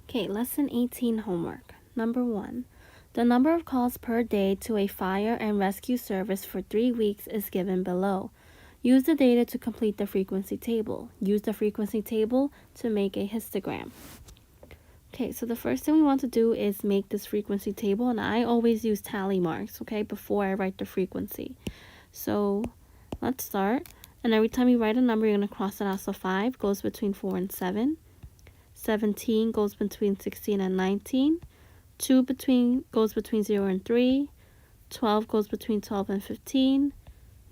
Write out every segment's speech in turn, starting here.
Okay, lesson 18 homework. Number 1. The number of calls per day to a fire and rescue service for 3 weeks is given below. Use the data to complete the frequency table. Use the frequency table to make a histogram. Okay, so the first thing we want to do is make this frequency table, and I always use tally marks, okay, before I write the frequency. So let's start. And every time you write a number, you're going to cross it out. So 5 goes between 4 and 7. 17 goes between 16 and 19. 2 goes between 0 and 3. 12 goes between 12 and 15.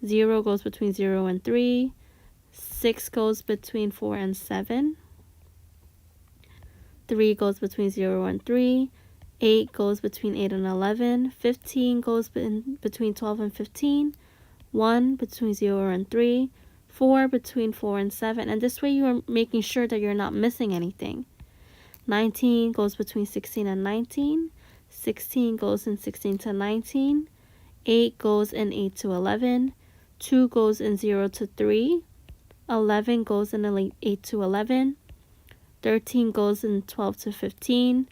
0 goes between 0 and 3. 6 goes between 4 and 7. 3 goes between 0 and 3. 8 goes between 8 and 11. 15 goes between 12 and 15. 1 between 0 and 3. 4 between 4 and 7. And this way you are making sure that you're not missing anything. 19 goes between 16 and 19. 16 goes in 16 to 19. 8 goes in 8 to 11. 2 goes in 0 to 3. 11 goes in 8 to 11. 13 goes in 12 to 15.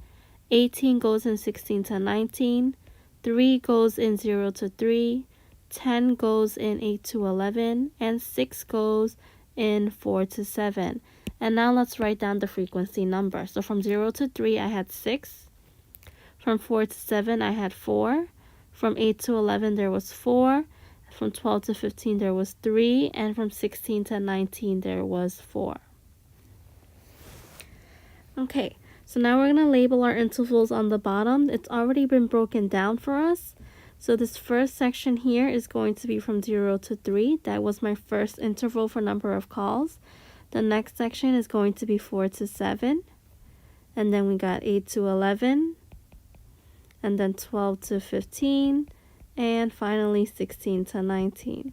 18 goes in 16 to 19. 3 goes in 0 to 3. 10 goes in 8 to 11. And 6 goes in 4 to 7. And now let's write down the frequency number. So from 0 to 3, I had 6. From 4 to 7, I had 4. From 8 to 11, there was 4. From 12 to 15, there was 3. And from 16 to 19, there was 4. Okay, so now we're going to label our intervals on the bottom. It's already been broken down for us. So this first section here is going to be from 0 to 3. That was my first interval for number of calls. The next section is going to be 4 to 7. And then we got 8 to 11. And then 12 to 15. And finally 16 to 19.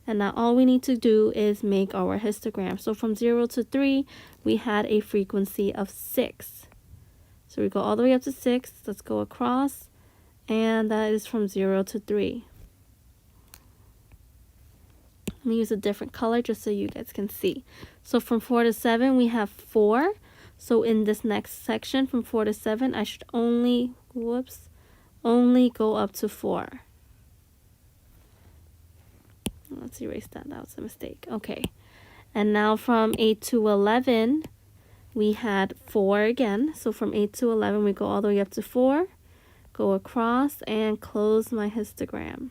And now all we need to do is make our histogram. So from 0 to 3, we had a frequency of 6. So we go all the way up to 6. Let's go across. And that is from 0 to 3. Let me use a different color just so you guys can see. So from 4 to 7, we have 4. So in this next section, from 4 to 7, I should only go up to 4. Let's erase that. That was a mistake. Okay. And now from 8 to 11, we had 4 again. So from 8 to 11, we go all the way up to 4. Go across and close my histogram.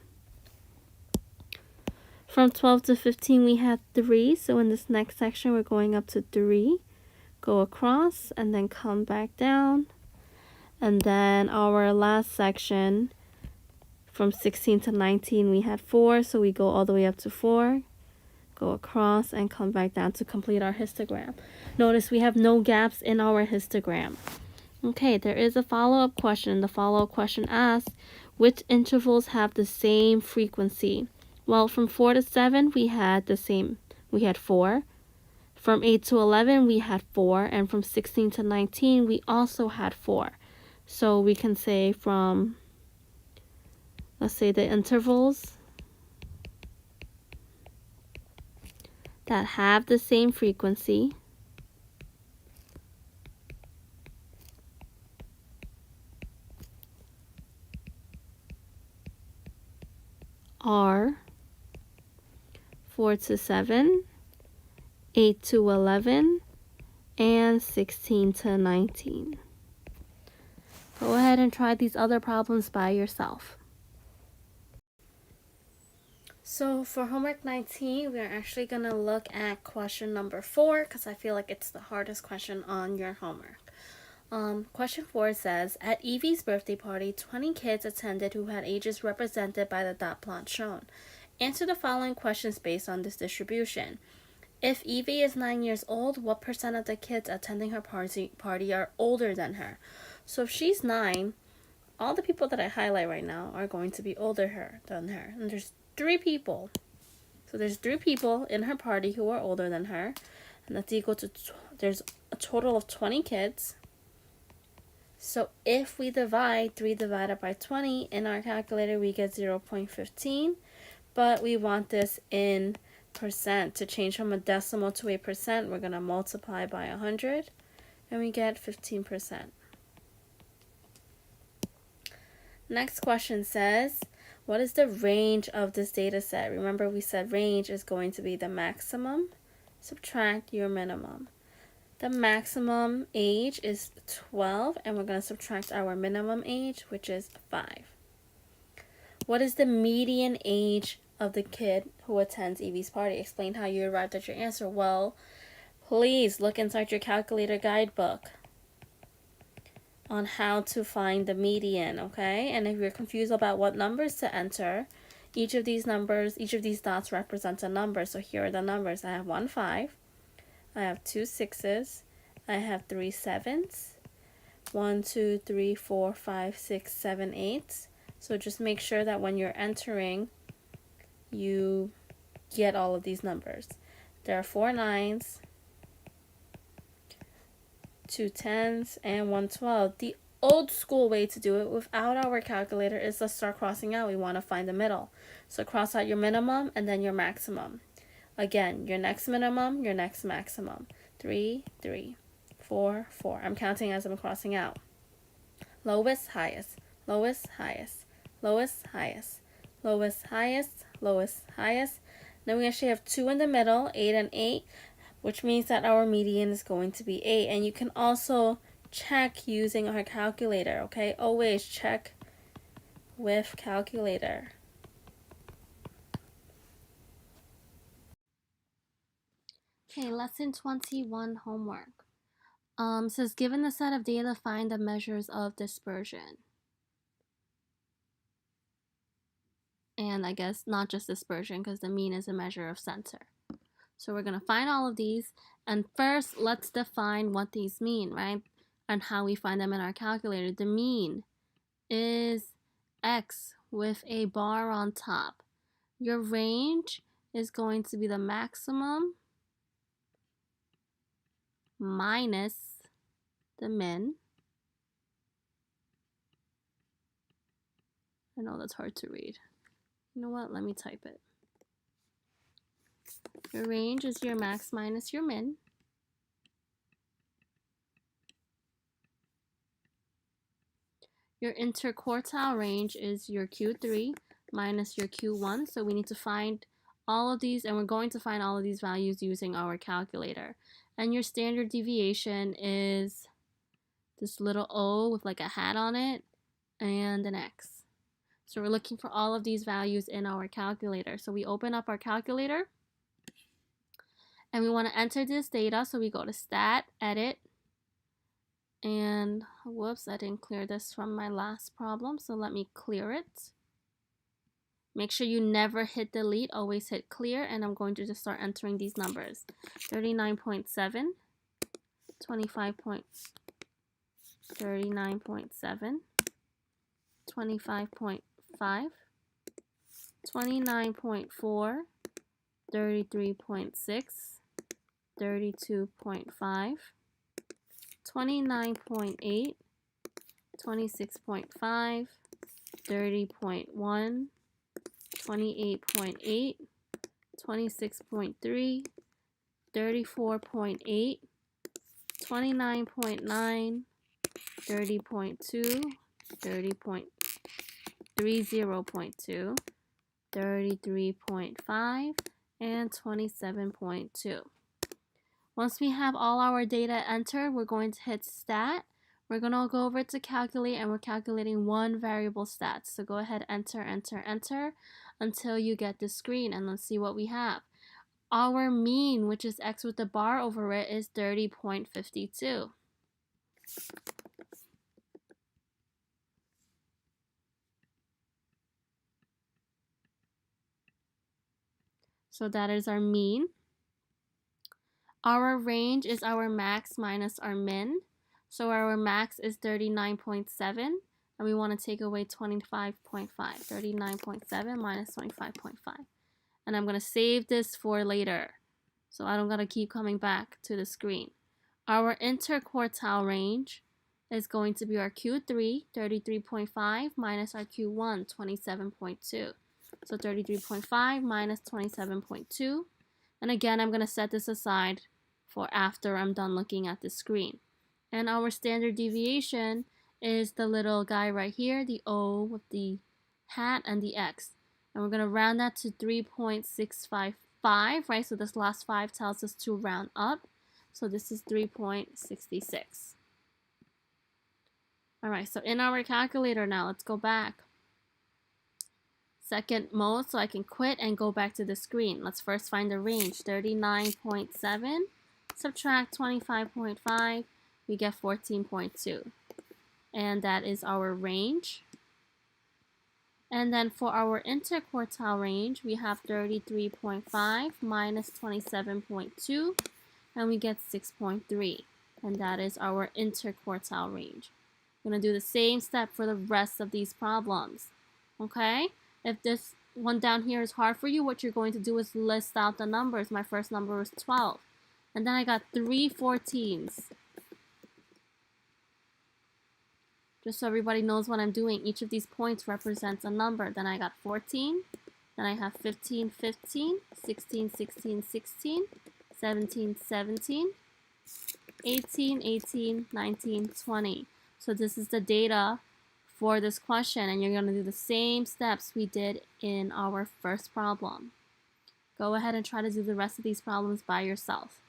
From 12 to 15, we had 3. So in this next section, we're going up to 3. Go across and then come back down. And then our last section, from 16 to 19, we had 4. So we go all the way up to 4. Go across and come back down to complete our histogram. Notice we have no gaps in our histogram. Okay, there is a follow-up question. The follow-up question asks, which intervals have the same frequency? Well, from 4 to 7, we had 4. From 8 to 11, we had 4. And from 16 to 19, we also had 4. So we can say from, let's say the intervals that have the same frequency are 4 to 7, 8 to 11, and 16 to 19. Go ahead and try these other problems by yourself. So for homework 19, we're actually going to look at question number 4 because I feel like it's the hardest question on your homework. Question 4 says, at Evie's birthday party, 20 kids attended who had ages represented by the dot plot shown. Answer the following questions based on this distribution. If Evie is 9 years old, what % of the kids attending her party are older than her? So if she's 9, all the people that I highlight right now are going to be older than her. And there's 3 people. So there's 3 people in her party who are older than her. And that's equal to, there's a total of 20 kids. So if we divide 3 divided by 20 in our calculator, we get 0.15. But we want this in percent. To change from a decimal to a percent, we're going to multiply by 100. And we get 15%. Next question says, what is the range of this data set? Remember we said range is going to be the maximum, subtract your minimum. The maximum age is 12, and we're going to subtract our minimum age, which is 5. What is the median age of the kid who attends Evie's party? Explain how you arrived at your answer. Well, please look inside your calculator guidebook on how to find the median, okay? And if you're confused about what numbers to enter, each of these dots represents a number. So here are the numbers. I have 1 5, I have 2 6s, I have 3 7s, 1 2 3 4 5 6 7 8. So just make sure that when you're entering, you get all of these numbers. There are 4 9s, 2 10s, and 1 12. The old school way to do it without our calculator is to start crossing out. We want to find the middle. So cross out your minimum and then your maximum. Again, your next minimum, your next maximum. 3, 3, 4, 4. I'm counting as I'm crossing out. Lowest, highest, lowest, highest, lowest, highest, lowest, highest, lowest, highest. Then we actually have 2 in the middle, 8 and 8, which means that our median is going to be 8. And you can also check using our calculator, okay? Always check with calculator. Okay, lesson 21 homework. Says given the set of data, find the measures of dispersion. And I guess not just dispersion, because the mean is a measure of center. So we're going to find all of these. And first, let's define what these mean, right? And how we find them in our calculator. The mean is x with a bar on top. Your range is going to be the maximum minus the min. I know that's hard to read. You know what? Let me type it. Your range is your max minus your min. Your interquartile range is your Q3 minus your Q1. So we need to find all of these, and we're going to find all of these values using our calculator. And your standard deviation is this little O with like a hat on it and an X. So we're looking for all of these values in our calculator. So we open up our calculator and we want to enter this data. So we go to Stat, Edit, and whoops, I didn't clear this from my last problem. So let me clear it. Make sure you never hit delete, always hit clear, and I'm going to just start entering these numbers. 39.7, 25.39.7, 25.5, 29.4, 33.6, 32.5, 29.8, 26.5, 30.1, 28.8, 26.3, 34.8, 29.9, 30.2, 30.30.2, 33.5, and 27.2. Once we have all our data entered, we're going to hit Stat. We're going to go over to Calculate, and we're calculating one variable stat. So go ahead, enter, enter, enter until you get the screen, and let's see what we have. Our mean, which is x with the bar over it, is 30.52. So that is our mean. Our range is our max minus our min. So our max is 39.7, and we want to take away 25.5. 39.7 minus 25.5. And I'm going to save this for later, so I don't got to keep coming back to the screen. Our interquartile range is going to be our Q3, 33.5, minus our Q1, 27.2. So 33.5 minus 27.2. And again, I'm going to set this aside for after I'm done looking at the screen. And our standard deviation is the little guy right here, the O with the hat and the X. And we're going to round that to 3.655, right? So this last 5 tells us to round up. So this is 3.66. All right, so in our calculator now, let's go back. Second mode, so I can quit and go back to the screen. Let's first find the range, 39.7. Subtract 25.5, we get 14.2. And that is our range. And then for our interquartile range, we have 33.5 minus 27.2, and we get 6.3. And that is our interquartile range. I'm going to do the same step for the rest of these problems. Okay? If this one down here is hard for you, what you're going to do is list out the numbers. My first number was 12. And then I got 3 14s. Just so everybody knows what I'm doing, each of these points represents a number. Then I got 14. Then I have 15, 15, 16, 16, 16, 17, 17, 18, 18, 19, 20. So this is the data for this question, and you're going to do the same steps we did in our first problem. Go ahead and try to do the rest of these problems by yourself.